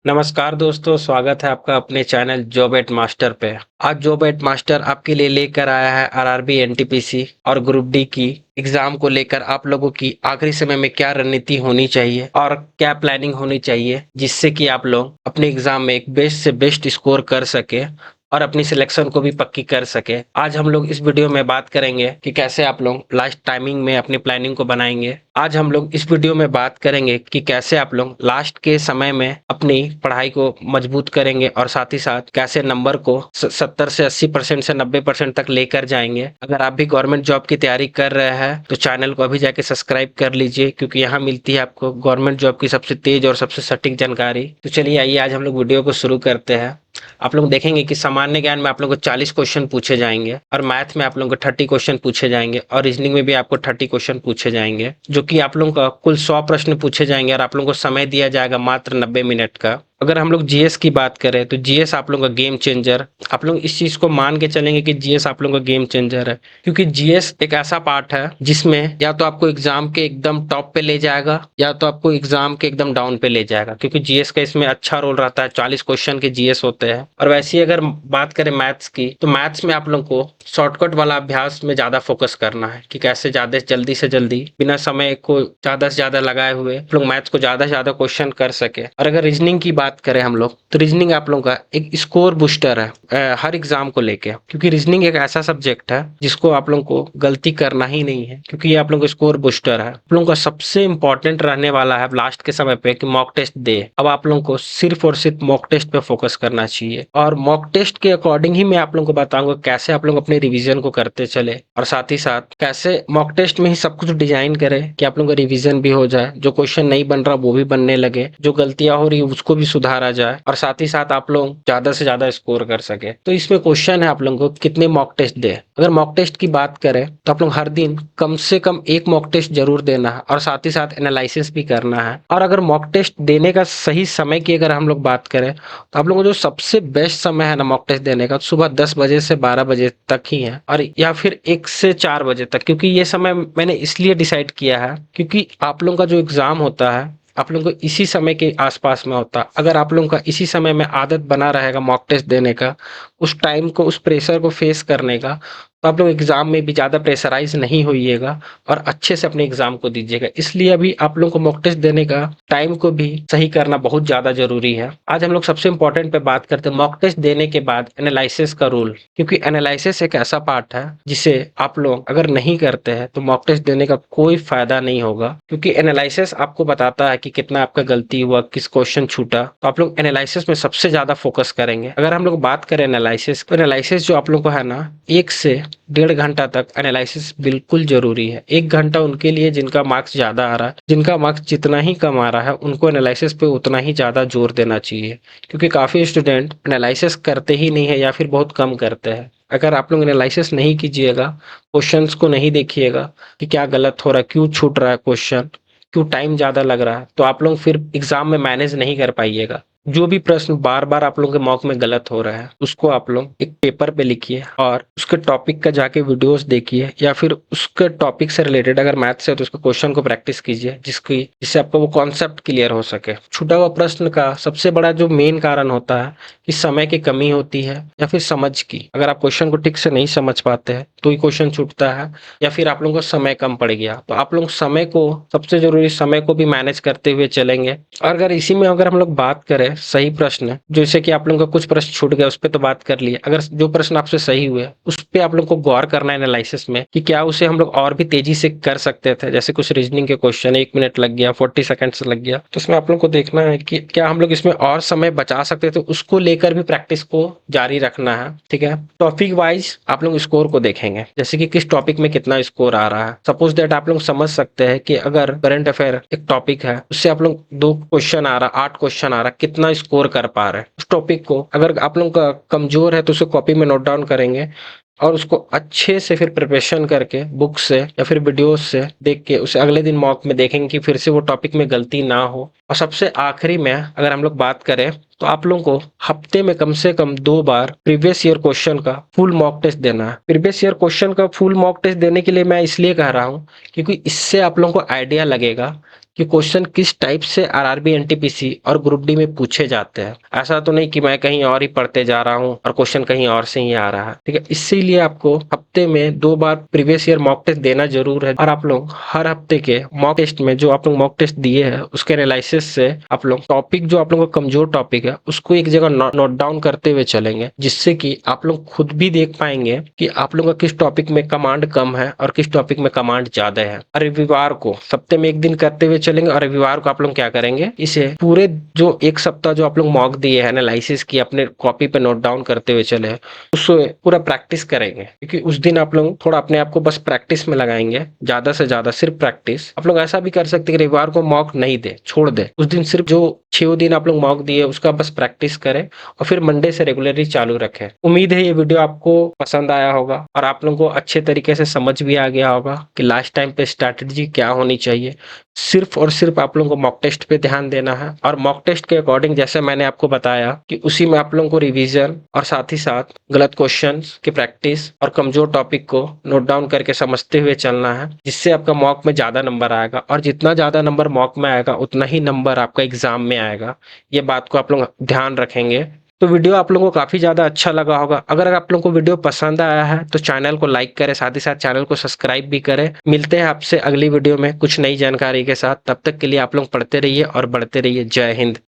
नमस्कार दोस्तों, स्वागत है आपका अपने चैनल जॉब एट मास्टर पे। आज जॉब एट मास्टर आपके लिए लेकर आया है आरआरबी, एनटीपीसी और ग्रुप डी की एग्जाम को लेकर आप लोगों की आखिरी समय में क्या रणनीति होनी चाहिए और क्या प्लानिंग होनी चाहिए, जिससे कि आप लोग अपने एग्जाम में एक बेस्ट से बेस्ट स्कोर कर सके और अपनी सिलेक्शन को भी पक्की कर सके। आज हम लोग इस वीडियो में बात करेंगे कि कैसे आप लोग लास्ट टाइमिंग में अपनी प्लानिंग को बनाएंगे। आज हम लोग इस वीडियो में बात करेंगे कि कैसे आप लोग लास्ट के समय में अपनी पढ़ाई को मजबूत करेंगे और साथ ही साथ कैसे नंबर को 70 से 80% से 90% तक लेकर जाएंगे। अगर आप भी गवर्नमेंट जॉब की तैयारी कर रहे हैं तो चैनल को अभी जाके सब्सक्राइब कर लीजिए, क्योंकि यहाँ मिलती है आपको गवर्नमेंट जॉब की सबसे तेज और सबसे सटीक जानकारी। तो चलिए आइए आज हम लोग वीडियो को शुरू करते हैं। आप लोग देखेंगे कि सामान्य ज्ञान में आप लोगों को 40 क्वेश्चन पूछे जाएंगे और मैथ में आप लोगों को 30 क्वेश्चन पूछे जाएंगे और रीजनिंग में भी आपको 30 क्वेश्चन पूछे जाएंगे, जो कि आप लोगों का कुल 100 प्रश्न पूछे जाएंगे और आप लोगों को समय दिया जाएगा मात्र 90 मिनट का। अगर हम लोग जीएस की बात करें तो जीएस आप लोगों का गेम चेंजर। आप लोग इस चीज को मान के चलेंगे कि जीएस आप लोगों का गेम चेंजर है, क्योंकि जीएस एक ऐसा पार्ट है जिसमें या तो आपको एग्जाम के एकदम टॉप पे ले जाएगा या तो आपको एग्जाम के एकदम डाउन पे ले जाएगा, क्योंकि जीएस का इसमें अच्छा रोल रहता है। 40 क्वेश्चन के जीएस होते हैं। और वैसे ही अगर बात करें मैथ्स की, तो मैथ्स में आप लोग को शॉर्टकट वाला अभ्यास में ज्यादा फोकस करना है कि कैसे ज्यादा जल्दी से जल्दी बिना समय को ज्यादा से ज्यादा लगाए हुए आप लोग मैथ्स को ज्यादा से ज्यादा क्वेश्चन कर सके। और अगर रीजनिंग की बात करें हम लोग, तो रीजनिंग आप लोगों का एक स्कोर बूस्टर है हर एग्जाम को लेके, क्योंकि रीजनिंग एक ऐसा सब्जेक्ट है जिसको आप लोगों को गलती करना ही नहीं है, क्योंकि ये आप लोगों का स्कोर बूस्टर है। आप लोगों का सबसे इंपॉर्टेंट रहने वाला है लास्ट के समय पे कि मॉक टेस्ट दे। अब आप लोगों को सिर्फ और सिर्फ मॉक टेस्ट पे फोकस करना चाहिए और मॉक टेस्ट के अकॉर्डिंग ही मैं आप लोगों को बताऊंगा कैसे आप लोग अपने रिवीजन को करते चले और साथ ही साथ कैसे मॉक टेस्ट में ही सब कुछ डिजाइन करें कि आप लोगों का रिवीजन भी हो जाए, जो क्वेश्चन नहीं बन रहा वो भी बनने लगे, जो गलतियां हो रही है उसको भी सुधारा जाए और साथ ही साथ आप लोग ज्यादा से ज्यादा स्कोर कर सके। तो इसमें क्वेश्चन है आप लोगों को कितने मॉक टेस्ट दे। अगर मॉक टेस्ट की बात करें तो आप लोग हर दिन कम से कम एक मॉक टेस्ट जरूर देना है और साथ ही साथ एनालिसिस भी करना है। और अगर मॉक टेस्ट देने का सही समय की अगर हम लोग बात करें तो आप लोगों को जो सबसे बेस्ट समय है ना मॉक टेस्ट देने का, सुबह 10 बजे से 12 बजे तक ही है, और या फिर 1 से 4 बजे तक। क्योंकि ये समय मैंने इसलिए डिसाइड किया है क्योंकि आप लोगों का जो एग्जाम होता है आप लोगों को इसी समय के आसपास में होता है। अगर आप लोगों का इसी समय में आदत बना रहेगा मॉक टेस्ट देने का, उस टाइम को, उस प्रेशर को फेस करने का, तो आप लोग एग्जाम में भी ज्यादा प्रेशराइज नहीं होइएगा और अच्छे से अपने एग्जाम को दीजिएगा। इसलिए अभी आप लोगों को मॉक टेस्ट देने का टाइम को भी सही करना बहुत ज्यादा जरूरी है। आज हम लोग सबसे इंपॉर्टेंट पे बात करते हैं मॉक टेस्ट देने के बाद एनालिसिस का रोल, क्योंकि एनालिसिस एक ऐसा पार्ट है जिसे आप लोग अगर नहीं करते हैं तो मॉक टेस्ट देने का कोई फायदा नहीं होगा, क्योंकि एनालिसिस आपको बताता है कि कितना आपका गलती हुआ, किस क्वेश्चन छूटा। तो आप लोग एनालिसिस में सबसे ज्यादा फोकस करेंगे। अगर हम लोग बात करें एनालिसिस, तो एनालिसिस जो आप लोग को है ना, 1 से 1.5 घंटा तक एनालिसिस बिल्कुल जरूरी है। 1 घंटा उनके लिए जिनका मार्क्स ज्यादा आ रहा है, जिनका मार्क्स जितना ही कम आ रहा है उनको एनालिसिस पे उतना ही ज्यादा जोर देना चाहिए, क्योंकि काफी स्टूडेंट एनालिसिस करते ही नहीं है या फिर बहुत कम करते हैं। अगर आप लोग एनालिसिस नहीं कीजिएगा, क्वेश्चंस को नहीं देखिएगा कि क्या गलत हो रहा है, क्यों छूट रहा है क्वेश्चन, क्यों टाइम ज्यादा लग रहा है, तो आप लोग फिर एग्जाम में मैनेज नहीं कर पाइएगा। जो भी प्रश्न बार बार आप लोगों के मॉक में गलत हो रहा है उसको आप लोग एक पेपर पे लिखिए और उसके टॉपिक का जाके वीडियोस देखिए, या फिर उसके टॉपिक से रिलेटेड अगर मैथ्स है तो उसके क्वेश्चन को प्रैक्टिस कीजिए, जिससे आपको वो कॉन्सेप्ट क्लियर हो सके। छूटा हुआ प्रश्न का सबसे बड़ा जो मेन कारण होता है कि समय की कमी होती है या फिर समझ की। अगर आप क्वेश्चन को ठीक से नहीं समझ पाते हैं तो ये क्वेश्चन छूटता है, या फिर आप लोगों को समय कम पड़ गया। तो आप लोग समय को, सबसे जरूरी समय को भी मैनेज करते हुए चलेंगे। और अगर इसी में अगर हम लोग बात करें सही प्रश्न, जैसे कि आप लोगों का कुछ प्रश्न छूट गया उस पर तो बात कर लिए, अगर जो प्रश्न आपसे सही हुए उस पे आप लोग को गौर करना है एनालिसिस में कि क्या उसे हम लोग और भी तेजी से कर सकते थे। जैसे कुछ रीजनिंग के क्वेश्चन 1 मिनट लग गया, 40 सेकंड्स लग गया, तो उसमें आप लोग को देखना है कि क्या हम लोग इसमें और समय बचा सकते थे, उसको लेकर भी प्रैक्टिस को जारी रखना है। ठीक है, टॉपिक वाइज आप लोग स्कोर को देखेंगे, जैसे कि किस टॉपिक में कितना स्कोर आ रहा है। सपोज दैट आप लोग समझ सकते हैं कि अगर करंट अफेयर एक टॉपिक है, उससे आप लोग 2 क्वेश्चन आ रहा, 8 क्वेश्चन आ रहा, कितना स्कोर कर पा रहे हैं उस टॉपिक को। अगर आप लोग का कमजोर है तो उसे कॉपी में नोट डाउन करेंगे और उसको अच्छे से फिर प्रिपरेशन करके बुक से या फिर वीडियोस से देख के उसे अगले दिन मॉक में देखेंगे कि फिर से वो टॉपिक में गलती ना हो। और सबसे आखिरी में अगर हम लोग बात करें तो आप लोगों को हफ्ते में कम से कम 2 बार प्रीवियस ईयर क्वेश्चन का फुल मॉक टेस्ट देना है। प्रीवियस ईयर क्वेश्चन का फुल मॉक टेस्ट देने के लिए मैं इसलिए कह रहा हूँ क्योंकि इससे आप लोगों को आइडिया लगेगा कि क्वेश्चन किस टाइप से आरआरबी एनटीपीसी और ग्रुप डी में पूछे जाते हैं। ऐसा तो नहीं कि मैं कहीं और ही पढ़ते जा रहा हूँ और क्वेश्चन कहीं और से ही आ रहा है, ठीक है। इसीलिए आपको हफ्ते में 2 बार प्रीवियस ईयर मॉक टेस्ट देना जरूर है, और आप लोग हर हफ्ते के मॉक टेस्ट में जो आप लोग मॉक टेस्ट दिए हैं उसके एनालिसिस से आप लोग टॉपिक जो आप लोगों का कमजोर टॉपिक है उसको एक जगह नोट डाउन करते हुए चलेंगे, जिससे कि आप लोग खुद भी देख पाएंगे कि आप लोगों का किस टॉपिक में कमांड कम है और किस टॉपिक में कमांड ज्यादा है। और रविवार को सप्ताह में 1 दिन करते हुए चलेंगे, और रविवार को आप लोग क्या करेंगे, इसे पूरे जो 1 सप्ताह जो आप लोग मॉक दिए है एनालिसिस की अपने कॉपी पे नोट डाउन करते हुए चले, उससे पूरा प्रैक्टिस करेंगे, क्योंकि उस दिन आप लोग थोड़ा अपने आप को बस प्रैक्टिस में लगाएंगे, ज्यादा से ज्यादा सिर्फ प्रैक्टिस। आप लोग ऐसा भी कर सकते हैं कि रविवार को मॉक नहीं दे, छोड़ दे, उस दिन सिर्फ जो 6 दिन आप लोग मॉक दिए उसका बस प्रैक्टिस करें और फिर मंडे से रेगुलरली चालू रखें। उम्मीद है ये वीडियो आपको पसंद आया होगा और आप लोगों को अच्छे तरीके से समझ भी आ गया होगा कि लास्ट टाइम पे स्ट्रैटेजी क्या होनी चाहिए। सिर्फ और सिर्फ आप लोगों को मॉक टेस्ट पे ध्यान देना है, और मॉक टेस्ट के अकॉर्डिंग जैसे मैंने आपको बताया कि उसी में आप लोगों को रिवीजन और साथ ही साथ गलत क्वेश्चंस की प्रैक्टिस और कमजोर टॉपिक को नोट डाउन करके समझते हुए चलना है, जिससे आपका मॉक में ज्यादा नंबर आएगा, और जितना ज्यादा नंबर मॉक में आएगा उतना ही नंबर आपका एग्जाम में आएगा। ये बात को आप लोग ध्यान रखेंगे। तो वीडियो आप लोगों को काफी ज्यादा अच्छा लगा होगा। अगर आप लोगों को वीडियो पसंद आया है तो चैनल को लाइक करें, साथ ही साथ चैनल को सब्सक्राइब भी करें। मिलते हैं आपसे अगली वीडियो में कुछ नई जानकारी के साथ। तब तक के लिए आप लोग पढ़ते रहिए और बढ़ते रहिए। जय हिंद।